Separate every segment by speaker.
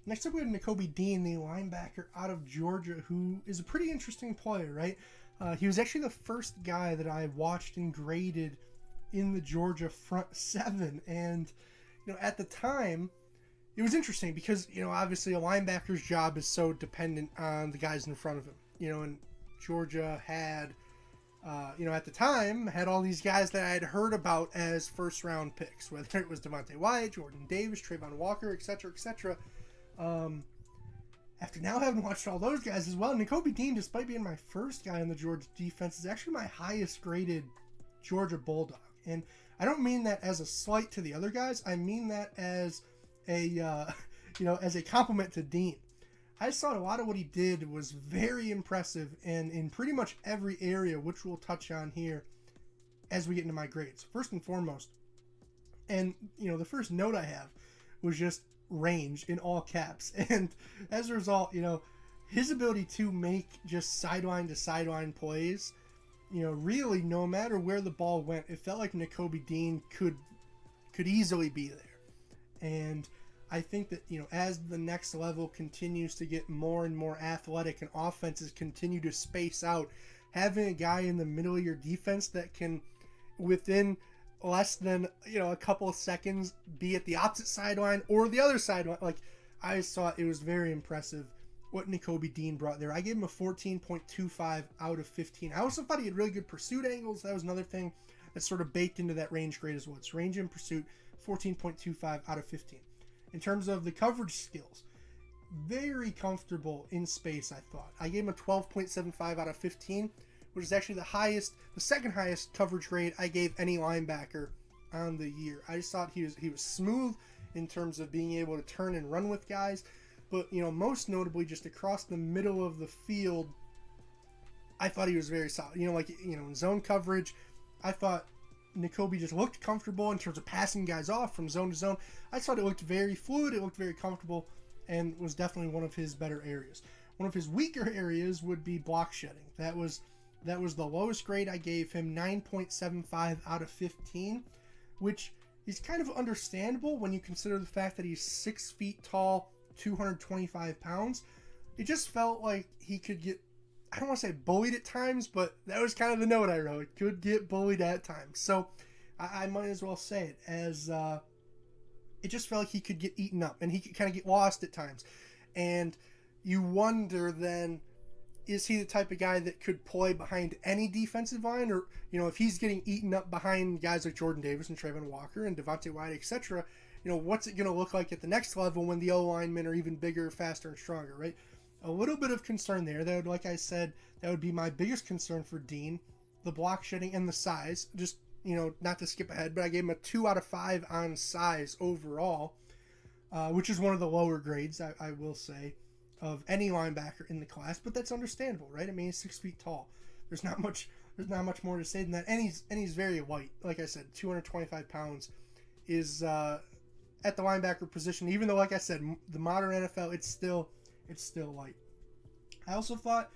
Speaker 1: Next up, we have Nakobe Dean, the linebacker out of Georgia, who is a pretty interesting player, right? He was actually the first guy that I watched and graded in the Georgia front seven. And, at the time, it was interesting because, obviously a linebacker's job is so dependent on the guys in front of him. And Georgia had, at the time, had all these guys that I had heard about as first-round picks, whether it was Devontae Wyatt, Jordan Davis, Trayvon Walker, etc., etc. After now having watched all those guys as well, Nakobe Dean, despite being my first guy in the Georgia defense, is actually my highest-graded Georgia Bulldog. And I don't mean that as a slight to the other guys. I mean that as a, as a compliment to Dean. I just thought a lot of what he did was very impressive, and in pretty much every area, which we'll touch on here as we get into my grades. First and foremost, and the first note I have was just range in all caps, and as a result, his ability to make just sideline to sideline plays, really no matter where the ball went, it felt like Nakobe Dean could easily be there. And I think that, as the next level continues to get more and more athletic and offenses continue to space out, having a guy in the middle of your defense that can, within less than, a couple of seconds, be at the opposite sideline or the other sideline, I just thought it was very impressive what Nakobe Dean brought there. I gave him a 14.25 out of 15. I also thought he had really good pursuit angles. That was another thing that's sort of baked into that range grade as well. It's range and pursuit, 14.25 out of 15. In terms of the coverage skills, very comfortable in space, I thought. I gave him a 12.75 out of 15, which is actually the second highest coverage grade I gave any linebacker on the year. I just thought he was smooth in terms of being able to turn and run with guys, but most notably just across the middle of the field, I thought he was very solid. In zone coverage, I thought Nakobe just looked comfortable in terms of passing guys off from zone to zone. I thought it looked very fluid, it looked very comfortable, and was definitely one of his better areas. One of his weaker areas would be block shedding. That was the lowest grade I gave him, 9.75 out of 15, which is kind of understandable when you consider the fact that he's 6 feet tall, 225 pounds. It just felt like he could get, I don't want to say bullied at times, but that was kind of the note I wrote. It could get bullied at times. So I might as well say it as it just felt like he could get eaten up and he could kind of get lost at times. And you wonder then, is he the type of guy that could play behind any defensive line? Or, if he's getting eaten up behind guys like Jordan Davis and Trayvon Walker and Devontae Wyatt, etc., what's it going to look like at the next level when the O-linemen are even bigger, faster, and stronger, right? A little bit of concern there. That would, like I said, that would be my biggest concern for Dean, the block shedding and the size. Just, not to skip ahead, but I gave him a 2 out of 5 on size overall, which is one of the lower grades, I will say, of any linebacker in the class. But that's understandable, right? I mean, he's 6 feet tall. There's not much more to say than that. And he's very light. Like I said, 225 pounds is at the linebacker position. Even though, like I said, the modern NFL, it's still light. I also thought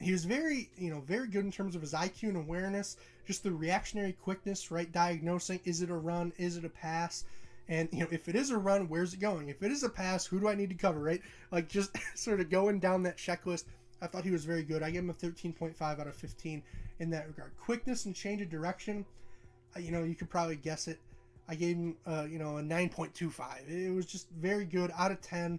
Speaker 1: he was very good in terms of his IQ and awareness, just the reactionary quickness, right? Diagnosing, is it a run? Is it a pass? And, if it is a run, where's it going? If it is a pass, who do I need to cover, right? Just sort of going down that checklist. I thought he was very good. I gave him a 13.5 out of 15 in that regard. Quickness and change of direction, you could probably guess it. I gave him, a 9.25. It was just very good, out of 10.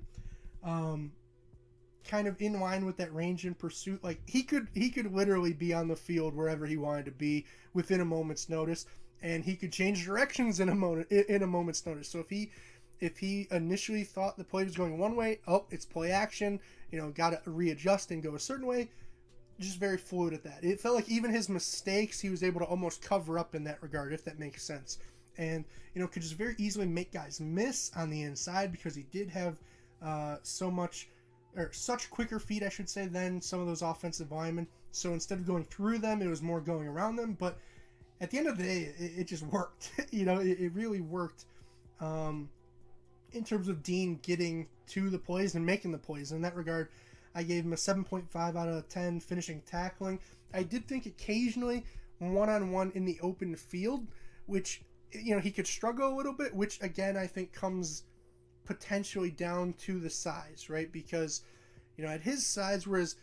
Speaker 1: Kind of in line with that range and pursuit. He could literally be on the field wherever he wanted to be within a moment's notice, and he could change directions in a moment's notice. So if he initially thought the play was going one way, it's play action, got to readjust and go a certain way. Just very fluid at that. It felt like even his mistakes, he was able to almost cover up in that regard, if that makes sense. And, could just very easily make guys miss on the inside because he did have such quicker feet, I should say, than some of those offensive linemen. So instead of going through them, it was more going around them. But at the end of the day, it just worked. It really worked in terms of Dean getting to the plays and making the plays. In that regard, I gave him a 7.5 out of 10 finishing tackling. I did think occasionally one-on-one in the open field, which, he could struggle a little bit, which, again, I think comes potentially down to the size, right? Because, at his size, whereas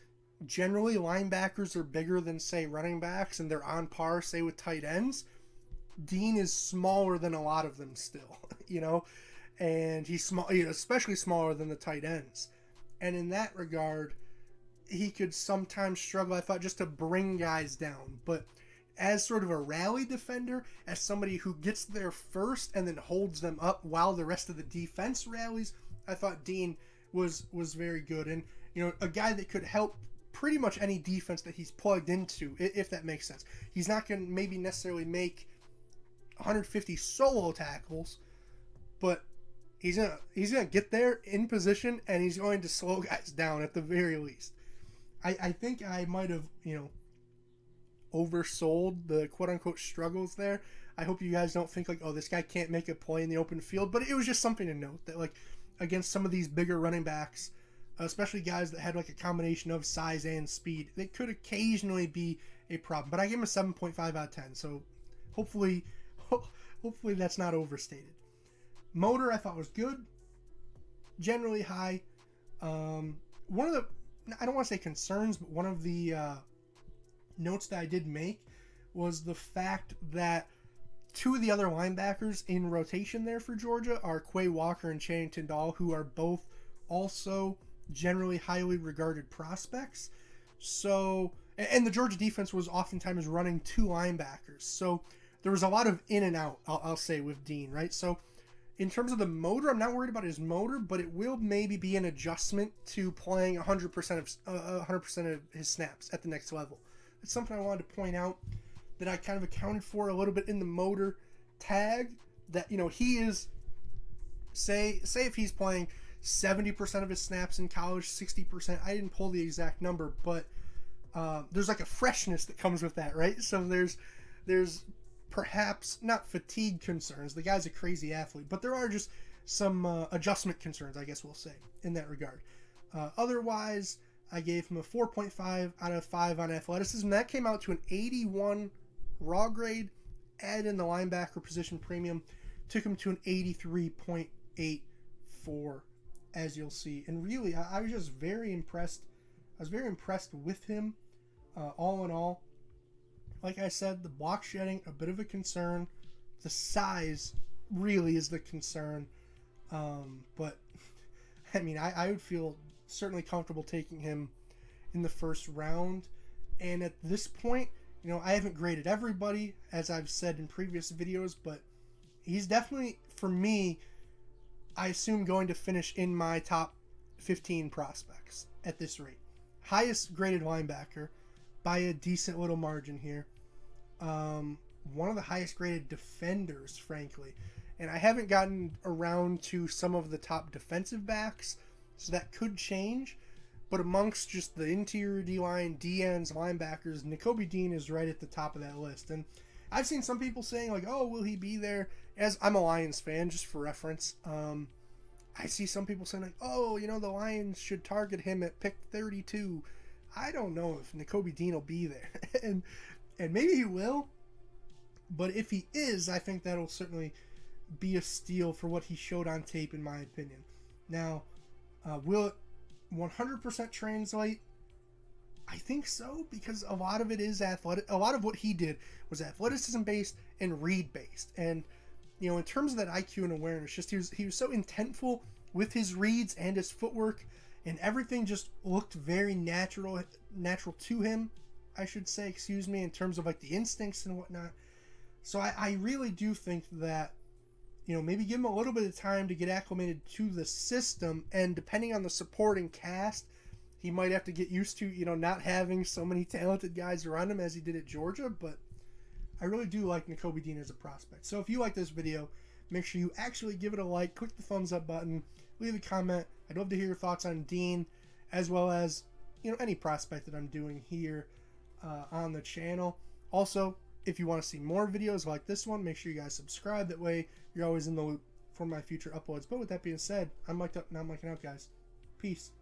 Speaker 1: generally linebackers are bigger than, say, running backs, and they're on par, say, with tight ends, Dean is smaller than a lot of them still, and he's small, especially smaller than the tight ends. And in that regard, he could sometimes struggle, I thought, just to bring guys down. But as sort of a rally defender, as somebody who gets there first and then holds them up while the rest of the defense rallies, I thought Dean was very good. And, a guy that could help pretty much any defense that he's plugged into, if that makes sense. He's not going to maybe necessarily make 150 solo tackles, but he's gonna get there in position, and he's going to slow guys down at the very least. I think I might have, oversold the quote-unquote struggles there. I hope you guys don't think like, oh, this guy can't make a play in the open field, but it was just something to note that, like, against some of these bigger running backs, especially guys that had like a combination of size and speed, they could occasionally be a problem. But I give him a 7.5 out of 10, so hopefully that's not overstated. Motor I thought was good, generally high. One of the, I don't want to say concerns, but one of the notes that I did make was the fact that two of the other linebackers in rotation there for Georgia are Quay Walker and Channing Tindall, who are both also generally highly regarded prospects. So, and the Georgia defense was oftentimes running two linebackers. So there was a lot of in and out, I'll say, with Dean, right? So in terms of the motor, I'm not worried about his motor, but it will maybe be an adjustment to playing 100% of his snaps at the next level. It's something I wanted to point out that I kind of accounted for a little bit in the motor tag, that, he is, say if he's playing 70% of his snaps in college, 60%, I didn't pull the exact number, but there's like a freshness that comes with that, right? So there's perhaps not fatigue concerns. The guy's a crazy athlete, but there are just some adjustment concerns, I guess we'll say, in that regard. Otherwise, I gave him a 4.5 out of 5 on athleticism. That came out to an 81 raw grade. Add in the linebacker position premium, took him to an 83.84, as you'll see. And really, I was just very impressed. I was very impressed with him, all in all. Like I said, the block shedding, a bit of a concern. The size really is the concern. But, I mean, I would feel certainly comfortable taking him in the first round. And at this point, I haven't graded everybody, as I've said in previous videos, but he's definitely, for me, I assume going to finish in my top 15 prospects at this rate. Highest graded linebacker by a decent little margin here. One of the highest graded defenders, frankly. And I haven't gotten around to some of the top defensive backs, so that could change. But amongst just the interior D-line, D-ends, linebackers, Nakobe Dean is right at the top of that list. And I've seen some people saying, like, oh, will he be there? As I'm a Lions fan, just for reference. I see some people saying, like, oh, the Lions should target him at pick 32. I don't know if Nakobe Dean will be there. and maybe he will. But if he is, I think that'll certainly be a steal for what he showed on tape, in my opinion. Now, will it 100% translate? I think so, because a lot of it is athletic. A lot of what he did was athleticism based and read based. And in terms of that IQ and awareness, just he was so intentful with his reads and his footwork, and everything just looked very natural to him, I should say, in terms of like the instincts and whatnot. So I really do think that, maybe give him a little bit of time to get acclimated to the system, and depending on the supporting cast, he might have to get used to, not having so many talented guys around him as he did at Georgia. But I really do like Nakobe Dean as a prospect. So if you like this video, make sure you actually give it a like, click the thumbs up button, leave a comment. I'd love to hear your thoughts on Dean, as well as, any prospect that I'm doing here on the channel. Also, if you want to see more videos like this one, make sure you guys subscribe. That way, you're always in the loop for my future uploads. But with that being said, I'm mic'd up, now I'm mic'ing out, guys. Peace.